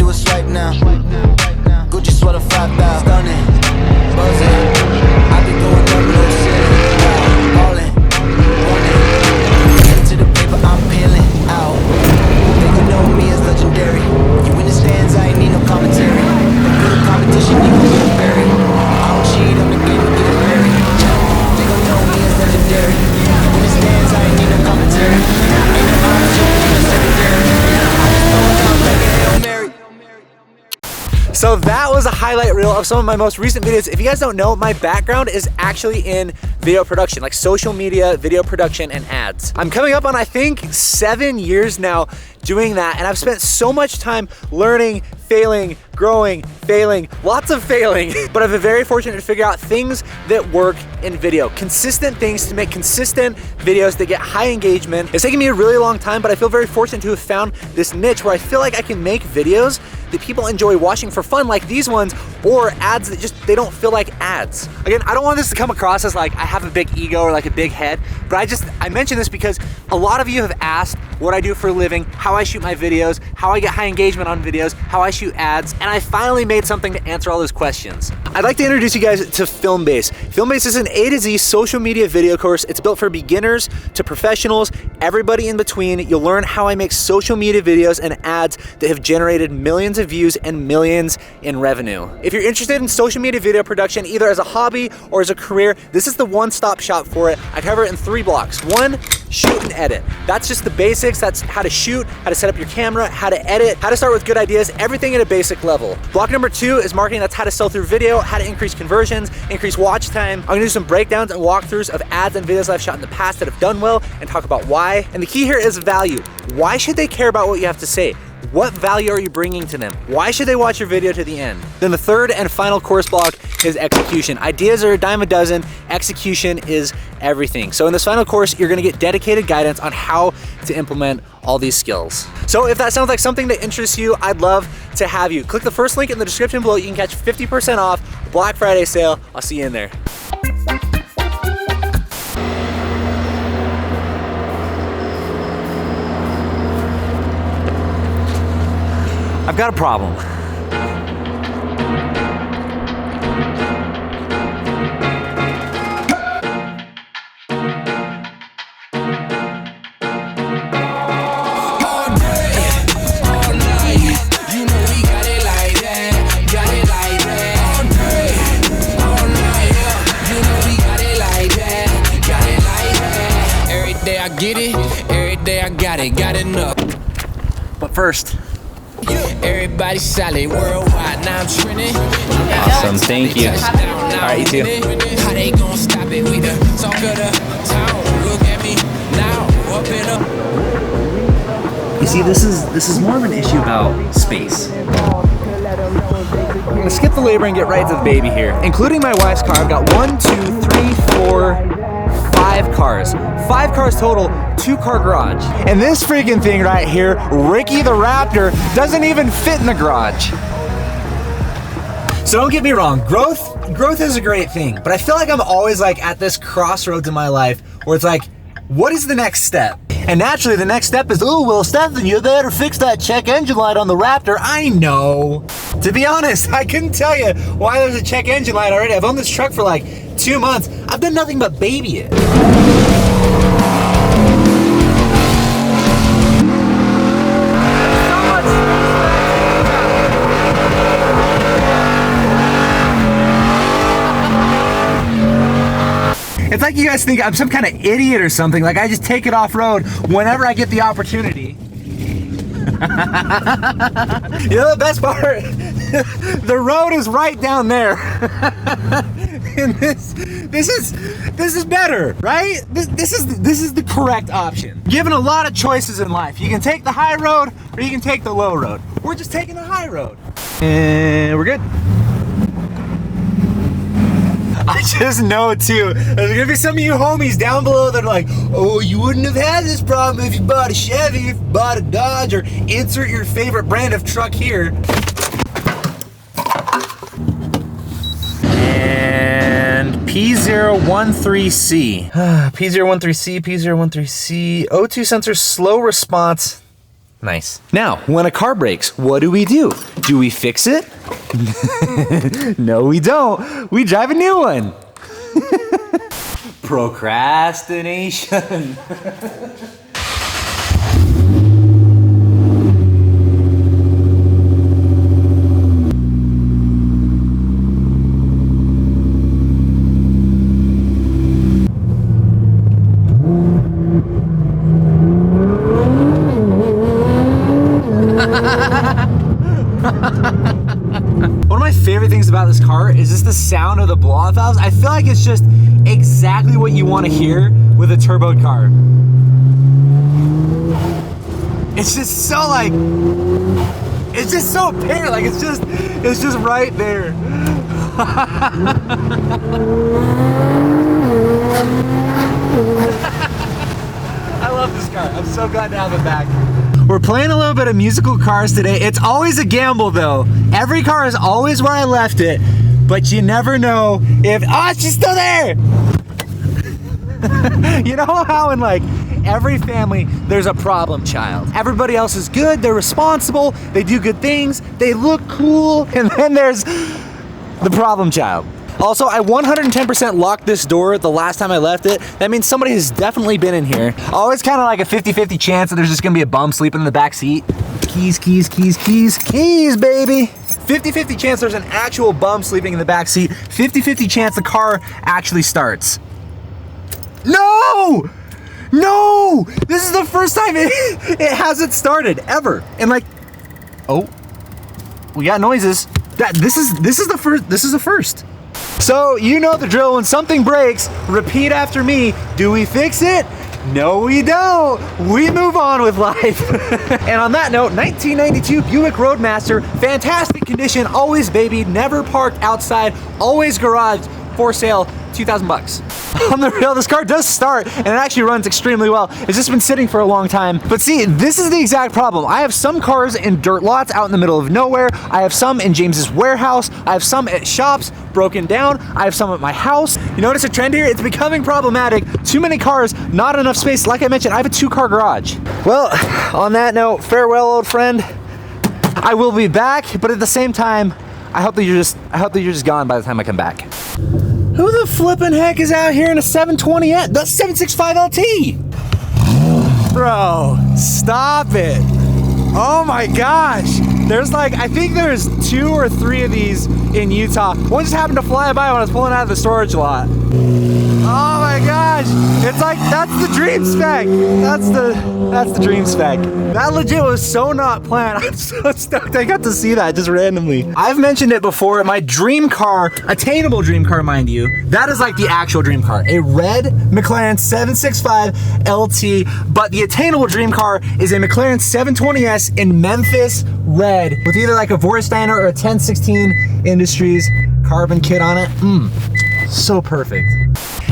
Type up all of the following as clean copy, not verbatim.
do a swipe now. Gucci sweater 5,000, stunning, buzzing. I be going up, no ceiling, ballin', running. Get to the paper, I'm peeling out. They gon' know me as legendary. You in the stands, I ain't need no commentary. Good competition, you gon' get buried. I don't cheat on the game, we get buried. They gon' know me as legendary. You in the stands, I ain't need no commentary. Ain't no opportunity, no secondary. I just throw it out like a Hail Mary. So that was a highlight reel of some of my most recent videos. If you guys don't know, my background is actually in video production, like social media, video production, and ads. I'm coming up on, I think, 7 years now doing that, and I've spent so much time learning, failing, growing, failing, lots of failing, but I've been very fortunate to figure out things that work in video, consistent things to make consistent videos that get high engagement. It's taken me a really long time, but I feel very fortunate to have found this niche where I feel like I can make videos that people enjoy watching for fun, like these ones, or ads that just, they don't feel like ads. Again, I don't want this to come across as like I have a big ego or like a big head, but I mention this because a lot of you have asked what I do for a living, how I shoot my videos, how I get high engagement on videos, how I shoot ads, and I finally made something to answer all those questions. I'd like to introduce you guys to Filmbase. Filmbase is an A to Z social media video course. It's built for beginners to professionals, everybody in between. You'll learn how I make social media videos and ads that have generated millions of views and millions in revenue. If you're interested in social media video production, either as a hobby or as a career, this is the one-stop shop for it. I cover it in 3 blocks. 1, shoot and edit. That's just the basics. That's how to shoot, how to set up your camera, how to edit, how to start with good ideas, everything at a basic level. Block number 2 is marketing. That's how to sell through video, how to increase conversions, increase watch time. I'm gonna do some breakdowns and walkthroughs of ads and videos I've shot in the past that have done well and talk about why. And the key here is value. Why should they care about what you have to say? What value are you bringing to them? Why should they watch your video to the end? Then the third and final course block is execution. Ideas are a dime a dozen. Execution is everything. So in this final course, you're gonna get dedicated guidance on how to implement all these skills. So if that sounds like something that interests you, I'd love to have you. Click the first link in the description below. You can catch 50% off Black Friday sale. I'll see you in there. I've got a problem. Get it, every day I got it, got enough. But first, everybody solid worldwide, now I'm trending. awesome, thank you. All right, you too. How they gonna stop it? We the talk of the town. Look at me now, up in up. You see, this is more of an issue about space. I'm gonna skip the labor and get right to the baby here. Including my wife's car, I've got 1, 2, 3, 4, 5 cars. 5 cars total, 2-car garage. And this freaking thing right here, Ricky the Raptor, doesn't even fit in the garage. So don't get me wrong, growth is a great thing, but I feel like I'm always like at this crossroads in my life where it's like, what is the next step? And naturally the next step is, oh, well, Stefan, you better fix that check engine light on the Raptor. I know. To be honest, I couldn't tell you why there's a check engine light already. I've owned this truck for like 2 months. I've done nothing but baby it. It's like you guys think I'm some kind of idiot or something, like I just take it off-road whenever I get the opportunity. You know the best part? The road is right down there. And this is better, right? This is the correct option. Given a lot of choices in life, you can take the high road or you can take the low road. We're just taking the high road. And we're good. I just know too, there's gonna be some of you homies down below that are like, oh, you wouldn't have had this problem if you bought a Chevy, if you bought a Dodge, or insert your favorite brand of truck here. And P013C. P013C, P013C, O2 sensor slow response. Nice. Now, when a car breaks, what do? Do we fix it? No, we don't. We drive a new one. Procrastination. One of my favorite things about this car is just the sound of the blow-off valves. I feel like it's just exactly what you want to hear with a turboed car. It's just so like, it's just so apparent. Like it's just right there. I love this car. I'm so glad to have it back. We're playing a little bit of musical cars today. It's always a gamble though. Every car is always where I left it, but you never know if, oh, she's still there. You know how in like every family, there's a problem child. Everybody else is good, they're responsible, they do good things, they look cool, and then there's the problem child. Also, I 110% locked this door the last time I left it. That means somebody has definitely been in here. Always kind of like a 50-50 chance that there's just gonna be a bum sleeping in the back seat. Keys, keys, keys, keys, keys, baby. 50-50 chance there's an actual bum sleeping in the back seat. 50-50 chance the car actually starts. No! No! This is the first time it hasn't started, ever. And like, oh, we got noises. This is the first. So you know the drill. When something breaks, repeat after me. Do we fix it? No, we don't. We move on with life. And on that note, 1992 Buick Roadmaster, fantastic condition, always babied, never parked outside, always garaged, for sale, 2,000 bucks. On the real, this car does start and it actually runs extremely well. It's just been sitting for a long time. But see, this is the exact problem. I have some cars in dirt lots out in the middle of nowhere. I have some in James's warehouse. I have some at shops broken down. I have some at my house. You notice a trend here? It's becoming problematic. Too many cars, not enough space. Like I mentioned, I have a 2-car garage. Well, on that note, farewell, old friend. I will be back, but at the same time, I hope that you're just gone by the time I come back. Who the flippin' heck is out here in a 720S? That's 765 LT. Bro, stop it. Oh my gosh. There's like, I think there's 2 or 3 of these in Utah. One just happened to fly by when I was pulling out of the storage lot. Oh my gosh. It's like, that's the dream spec. That's the dream spec. That legit was so not planned. I'm so stoked I got to see that just randomly. I've mentioned it before, my dream car, attainable dream car, mind you, that is like the actual dream car. A red McLaren 765 LT, but the attainable dream car is a McLaren 720S in Memphis red with either like a Vorsteiner or a 1016 Industries carbon kit on it. So perfect.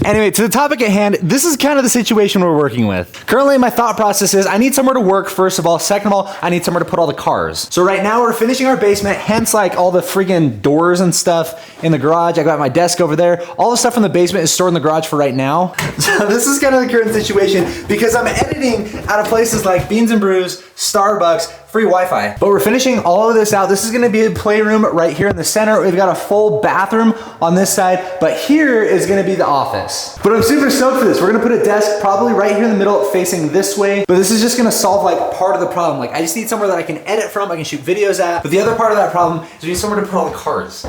Anyway, to the topic at hand, this is kind of the situation we're working with. Currently, my thought process is I need somewhere to work, first of all. Second of all, I need somewhere to put all the cars. So right now we're finishing our basement, hence like all the friggin' doors and stuff in the garage. I got my desk over there. All the stuff from the basement is stored in the garage for right now. So this is kind of the current situation because I'm editing out of places like Beans and Brews, Starbucks, free Wi-Fi. But we're finishing all of this out. This is gonna be a playroom right here in the center. We've got a full bathroom on this side, but here is gonna be the office. But I'm super stoked for this. We're gonna put a desk probably right here in the middle facing this way, but this is just gonna solve like part of the problem. Like I just need somewhere that I can edit from, I can shoot videos at, but the other part of that problem is we need somewhere to put all the cars.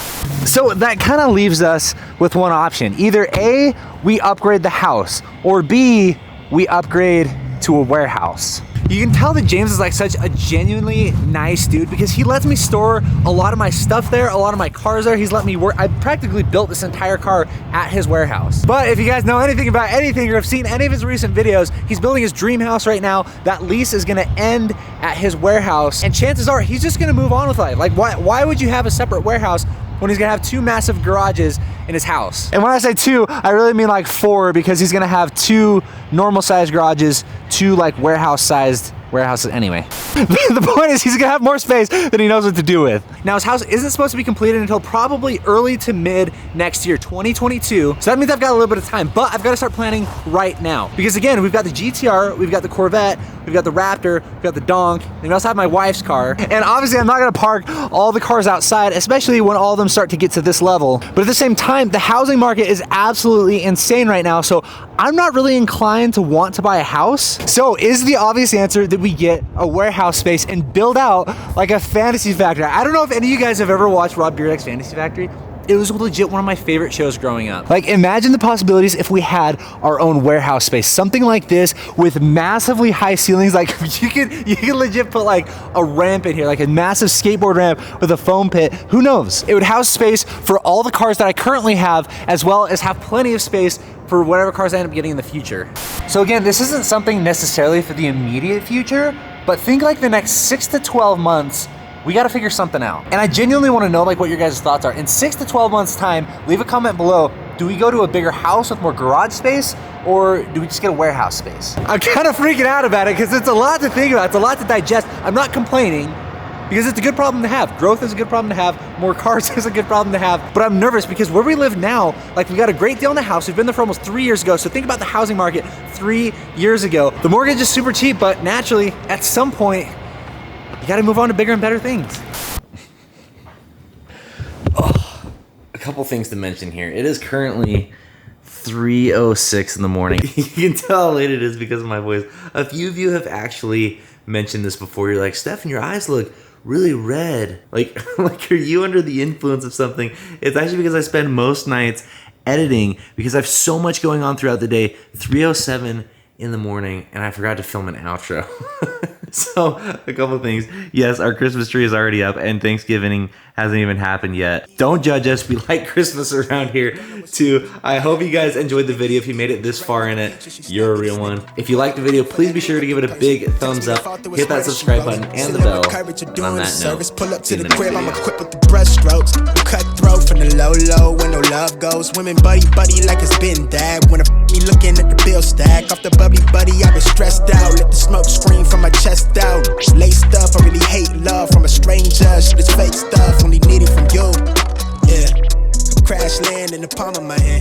So that kind of leaves us with one option. Either A, we upgrade the house, or B, we upgrade to a warehouse. You can tell that James is like such a genuinely nice dude because he lets me store a lot of my stuff there, a lot of my cars there. He's let me work. I practically built this entire car at his warehouse. But if you guys know anything about anything or have seen any of his recent videos, he's building his dream house right now. That lease is gonna end at his warehouse. And chances are he's just gonna move on with life. Like why would you have a separate warehouse when he's gonna have 2 massive garages in his house? And when I say 2, I really mean like 4 because he's gonna have 2 normal sized garages, 2 like warehouse sized warehouses anyway. The point is he's gonna have more space than he knows what to do with. Now his house isn't supposed to be completed until probably early to mid next year, 2022. So that means I've got a little bit of time, but I've got to start planning right now. Because again, we've got the GTR, we've got the Corvette, we've got the Raptor, we've got the Donk, and we also have my wife's car. And obviously I'm not gonna park all the cars outside, especially when all of them start to get to this level. But at the same time, the housing market is absolutely insane right now. So I'm not really inclined to want to buy a house. So is the obvious answer that we get a warehouse space and build out like a fantasy factory. I don't know if any of you guys have ever watched Rob Dyrdek's Fantasy Factory. It was legit one of my favorite shows growing up. Like, imagine the possibilities if we had our own warehouse space. Something like this with massively high ceilings. Like you could legit put like a ramp in here, like a massive skateboard ramp with a foam pit. Who knows? It would house space for all the cars that I currently have, as well as have plenty of space for whatever cars I end up getting in the future. So again, this isn't something necessarily for the immediate future, but think like the next 6 to 12 months, we gotta figure something out. And I genuinely wanna know like what your guys' thoughts are. In 6 to 12 months time, leave a comment below. Do we go to a bigger house with more garage space, or do we just get a warehouse space? I'm kind of freaking out about it because it's a lot to think about. It's a lot to digest. I'm not complaining because it's a good problem to have. Growth is a good problem to have. More cars is a good problem to have. But I'm nervous because where we live now, like we got a great deal in the house. We've been there for almost 3 years ago. So think about the housing market 3 years ago. The mortgage is super cheap, but naturally at some point, you gotta move on to bigger and better things. Oh, a couple things to mention here. It is currently 3:06 in the morning. You can tell how late it is because of my voice. A few of you have actually mentioned this before. You're like, Stefan, your eyes look really red. Like are you under the influence of something? It's actually because I spend most nights editing because I have so much going on throughout the day. 3:07 in the morning, and I forgot to film an outro. So a couple things. Yes, our Christmas tree is already up and Thanksgiving hasn't even happened yet. Don't judge us. We like Christmas around here too. I hope you guys enjoyed the video. If you made it this far in it, you're a real one. If you liked the video, please be sure to give it a big thumbs up. Hit that subscribe button and the bell. And on that note, pull up see to you the in the crib, next I'm video. equipped with the brushstrokes. Cutthroat from the low, where no love goes. Women buddy like it's been that. When me looking at the bill stack. Off the bubbly buddy, I've been stressed out. Let the smoke scream from my chest out. Laced up, I really hate love from a stranger. Shit is fake stuff, only need it from you. Yeah, crash land in the palm of my hand.